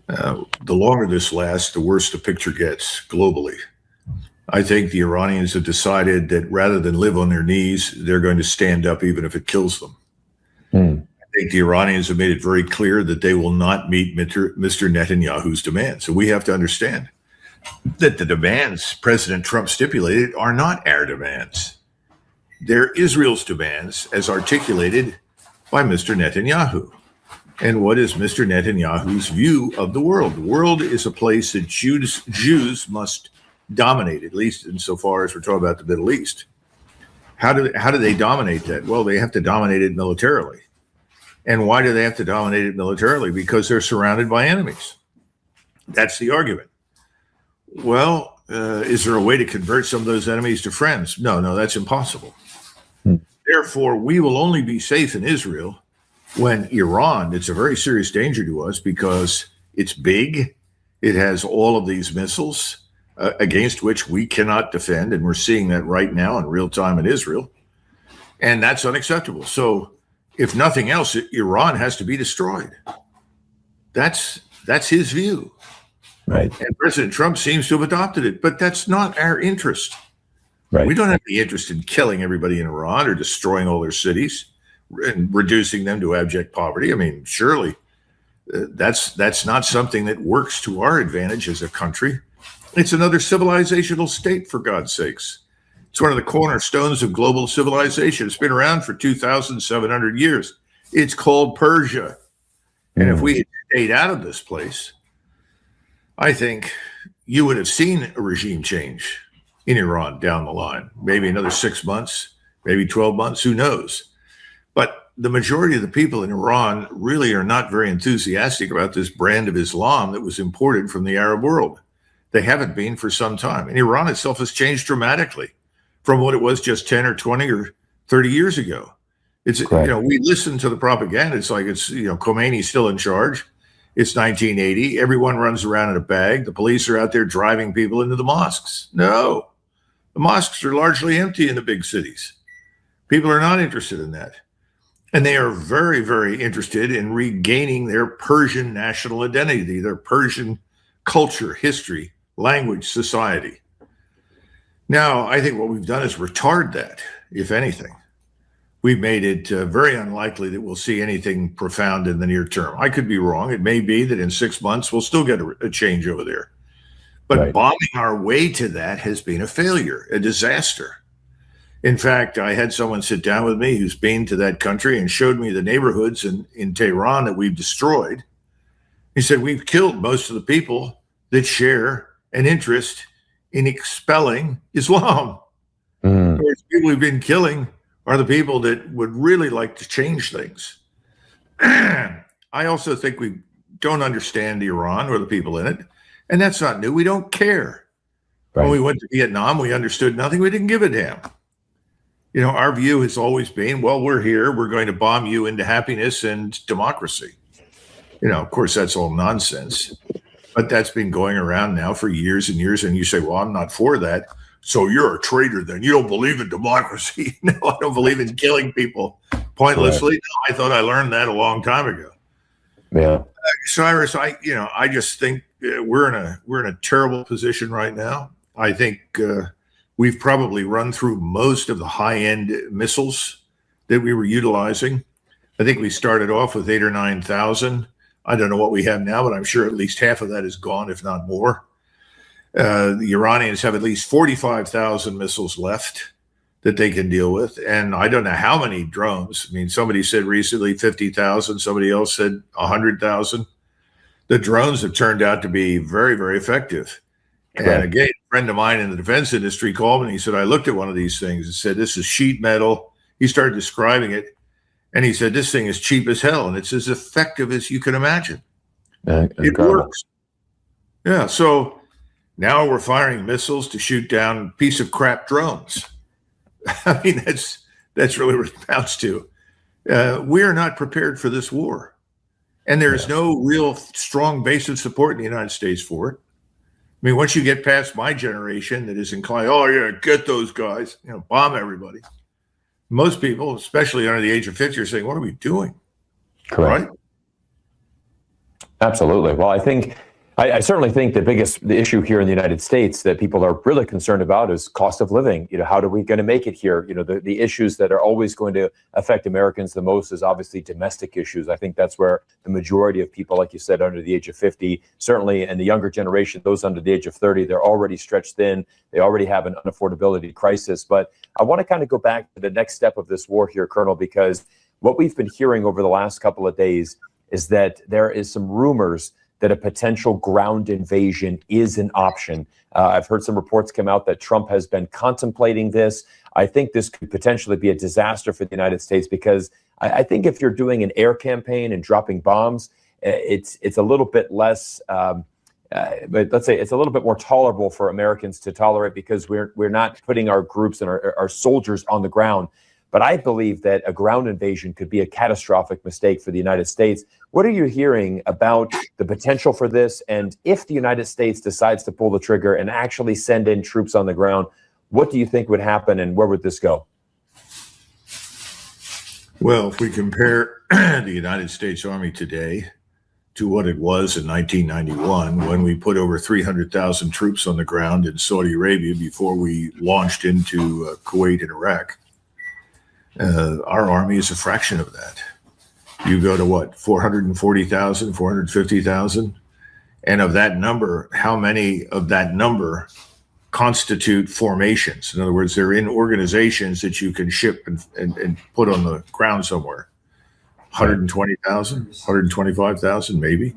The longer this lasts, the worse the picture gets globally. I think the Iranians have decided that rather than live on their knees, they're going to stand up even if it kills them. I think the Iranians have made it very clear that they will not meet Mr. Netanyahu's demands. So we have to understand that the demands President Trump stipulated are not our demands. They're Israel's demands as articulated by Mr. Netanyahu. And what is Mr. Netanyahu's view of the world? The world is a place that Jews must dominate, at least insofar as we're talking about the Middle East. How do they dominate that? Well, they have to dominate it militarily. And why do they have to dominate it militarily? Because they're surrounded by enemies. That's the argument. Well, is there a way to convert some of those enemies to friends? No, that's impossible. Therefore, we will only be safe in Israel when Iran, it's a very serious danger to us because it's big. It has all of these missiles against which we cannot defend. And we're seeing that right now in real time in Israel. And that's unacceptable. So if nothing else, Iran has to be destroyed. That's his view. Right. And President Trump seems to have adopted it, but that's not our interest. Right. We don't have any interest in killing everybody in Iran or destroying all their cities and reducing them to abject poverty. I mean, surely that's not something that works to our advantage as a country. It's another civilizational state, for God's sakes. It's one of the cornerstones of global civilization. It's been around for 2,700 years. It's called Persia. And if we had stayed out of this place, I think you would have seen a regime change in Iran down the line. Maybe another 6 months, maybe 12 months, who knows? But the majority of the people in Iran really are not very enthusiastic about this brand of Islam that was imported from the Arab world. They haven't been for some time. And Iran itself has changed dramatically from what it was just 10 or 20 or 30 years ago. It's, we listen to the propaganda. It's like Khomeini's still in charge. It's 1980. Everyone runs around in a bag. The police are out there driving people into the mosques. No, the mosques are largely empty in the big cities. People are not interested in that. And they are very, very interested in regaining their Persian national identity, their Persian culture, history, language, society. Now, I think what we've done is retard that, if anything. We've made it very unlikely that we'll see anything profound in the near term. I could be wrong. It may be that in 6 months, we'll still get a change over there. But bombing our way to that has been a failure, a disaster. In fact, I had someone sit down with me who's been to that country and showed me the neighborhoods in Tehran that we've destroyed. He said, we've killed most of the people that share an interest in expelling Islam. Of course, people we've been killing are the people that would really like to change things. I also think we don't understand Iran or the people in it. And that's not new. We don't care. When we went to Vietnam, we understood nothing. We didn't give a damn. Our view has always been, well, we're here. We're going to bomb you into happiness and democracy. Of course, that's all nonsense. But that's been going around now for years and years. And you say, well, I'm not for that. So you're a traitor then. You don't believe in democracy. No, I don't believe in killing people pointlessly. No, I thought I learned that a long time ago. Yeah. Cyrus, I just think we're in a terrible position right now. I think we've probably run through most of the high-end missiles that we were utilizing. I think we started off with 8,000 or 9,000. I don't know what we have now, but I'm sure at least half of that is gone, if not more. The Iranians have at least 45,000 missiles left that they can deal with. And I don't know how many drones. I mean, somebody said recently 50,000. Somebody else said 100,000. The drones have turned out to be very, very effective. And again, a friend of mine in the defense industry called me and he said, I looked at one of these things and said, this is sheet metal. He started describing it. And he said, this thing is cheap as hell. And it's as effective as you can imagine. It works. Yeah. So now we're firing missiles to shoot down piece of crap drones. I mean, that's really what it amounts to. We are not prepared for this war. And there's no real strong base of support in the United States for it. I mean, once you get past my generation that is inclined, oh, yeah, get those guys, bomb everybody. Most people, especially under the age of 50, are saying, what are we doing? Correct. Right? Absolutely. Well, I certainly think the issue here in the United States that people are really concerned about is cost of living. How are we going to make it here? The issues that are always going to affect Americans the most is obviously domestic issues. I think that's where the majority of people, like you said, under the age of 50, certainly in the younger generation, those under the age of 30, they're already stretched thin. They already have an unaffordability crisis. But I want to kind of go back to the next step of this war here, Colonel, because what we've been hearing over the last couple of days is that there is some rumors that a potential ground invasion is an option. I've heard some reports come out that Trump has been contemplating this. I think this could potentially be a disaster for the United States because I think if you're doing an air campaign and dropping bombs, it's a little bit less, but let's say it's a little bit more tolerable for Americans to tolerate because we're not putting our groups and our soldiers on the ground. But I believe that a ground invasion could be a catastrophic mistake for the United States. What are you hearing about the potential for this? And if the United States decides to pull the trigger and actually send in troops on the ground, what do you think would happen and where would this go? Well, if we compare the United States Army today to what it was in 1991, when we put over 300,000 troops on the ground in Saudi Arabia before we launched into Kuwait and Iraq, our army is a fraction of that. You go to what, 440,000, 450,000? And of that number, how many of that number constitute formations? In other words, they're in organizations that you can ship and put on the ground somewhere. 120,000, 125,000, maybe.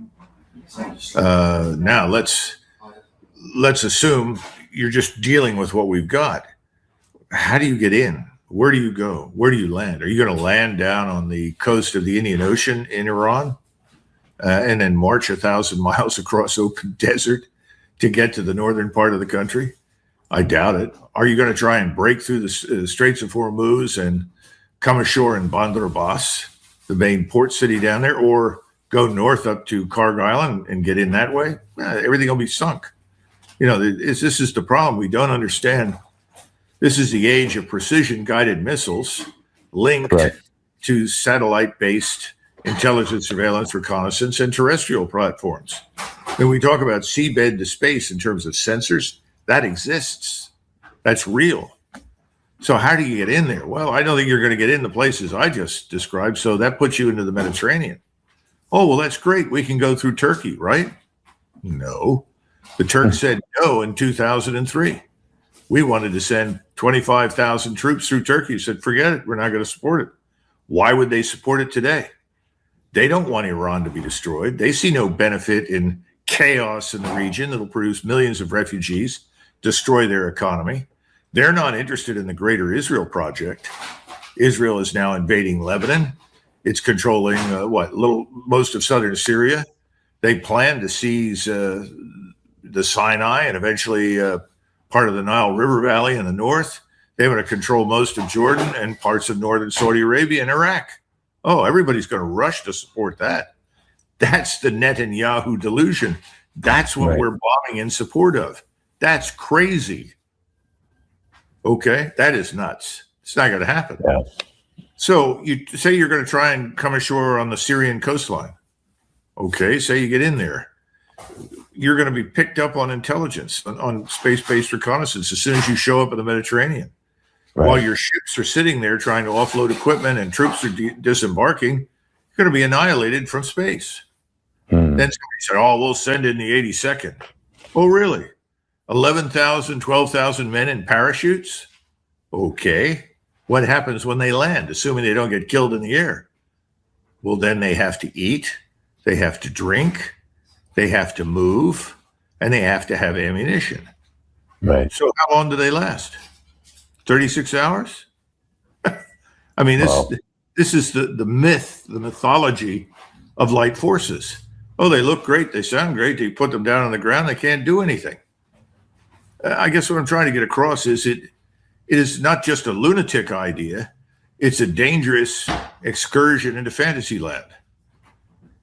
Now let's assume you're just dealing with what we've got. How do you get in? Where do you go? Where do you land? Are you going to land down on the coast of the Indian Ocean in Iran and then march 1,000 miles across open desert to get to the northern part of the country? I doubt it. Are you going to try and break through the Straits of Hormuz and come ashore in Bandar Abbas, the main port city down there, or go north up to Cargill and get in that way? Everything will be sunk. This is the problem. We don't understand. This is the age of precision-guided missiles linked to satellite-based intelligence, surveillance, reconnaissance, and terrestrial platforms. When we talk about seabed to space in terms of sensors, that exists. That's real. So how do you get in there? Well, I don't think you're going to get in the places I just described, so that puts you into the Mediterranean. Oh, well, that's great. We can go through Turkey, right? No. The Turks said no in 2003. We wanted to send 25,000 troops through Turkey. Said, forget it. We're not going to support it. Why would they support it today? They don't want Iran to be destroyed. They see no benefit in chaos in the region that'll produce millions of refugees, destroy their economy. They're not interested in the greater Israel project. Israel is now invading Lebanon. It's controlling most of southern Syria. They plan to seize the Sinai and eventually part of the Nile River Valley in the north. They want to control most of Jordan and parts of northern Saudi Arabia and Iraq. Oh, everybody's going to rush to support that. That's the Netanyahu delusion. That's what we're bombing in support of. That's crazy. Okay, that is nuts. It's not going to happen. Yeah. So you say you're going to try and come ashore on the Syrian coastline. Okay, say you get in there. You're going to be picked up on intelligence, on space-based reconnaissance as soon as you show up in the Mediterranean. While your ships are sitting there trying to offload equipment and troops are disembarking, you're going to be annihilated from space. Then somebody said, oh, we'll send in the 82nd. Oh, really? 11,000, 12,000 men in parachutes? Okay. What happens when they land, assuming they don't get killed in the air? Well, then they have to eat, they have to drink, they have to move, and they have to have ammunition. Right. So how long do they last? 36 hours? I mean, this is the myth, the mythology of light forces. Oh, they look great, they sound great, you put them down on the ground, they can't do anything. I guess what I'm trying to get across is it is not just a lunatic idea, it's a dangerous excursion into fantasy land.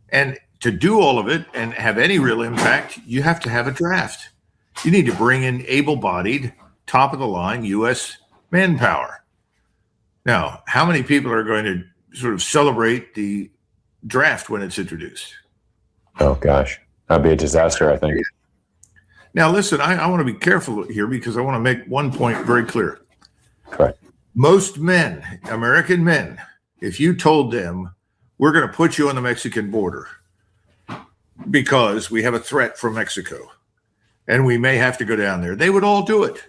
And to do all of it and have any real impact, you have to have a draft. You need to bring in able-bodied, top-of-the-line U.S. manpower. Now, how many people are going to sort of celebrate the draft when it's introduced? Oh gosh, that'd be a disaster, I think. Now, listen, I want to be careful here because I want to make one point very clear. Correct. Most men, American men, if you told them we're going to put you on the Mexican border because we have a threat from Mexico and we may have to go down there, they would all do it.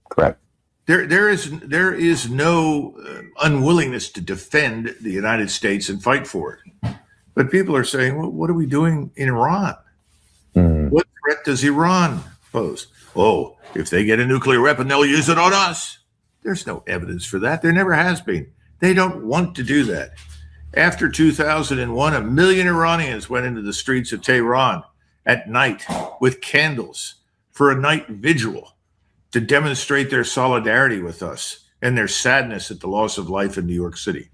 Correct. There is no unwillingness to defend the United States and fight for it. But people are saying, well, what are we doing in Iran? What threat does Iran pose? Oh, if they get a nuclear weapon, they'll use it on us. There's no evidence for that. There never has been. They don't want to do that. After 2001, 1 million Iranians went into the streets of Tehran at night with candles for a night vigil to demonstrate their solidarity with us and their sadness at the loss of life in New York City.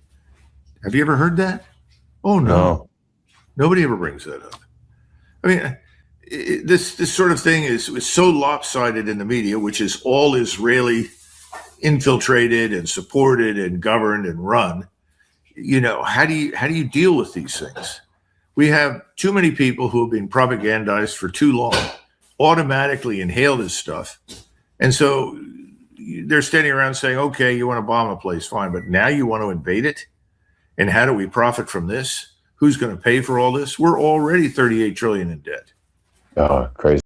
Have you ever heard that? Oh, no. Nobody ever brings that up. I mean, this sort of thing is so lopsided in the media, which is all Israeli infiltrated and supported and governed and run. You know, how do you deal with these things? We have too many people who have been propagandized for too long, automatically inhale this stuff. And so they're standing around saying, okay, you want to bomb a place, fine, but now you want to invade it? And how do we profit from this? Who's going to pay for all this? We're already $38 trillion in debt. Crazy.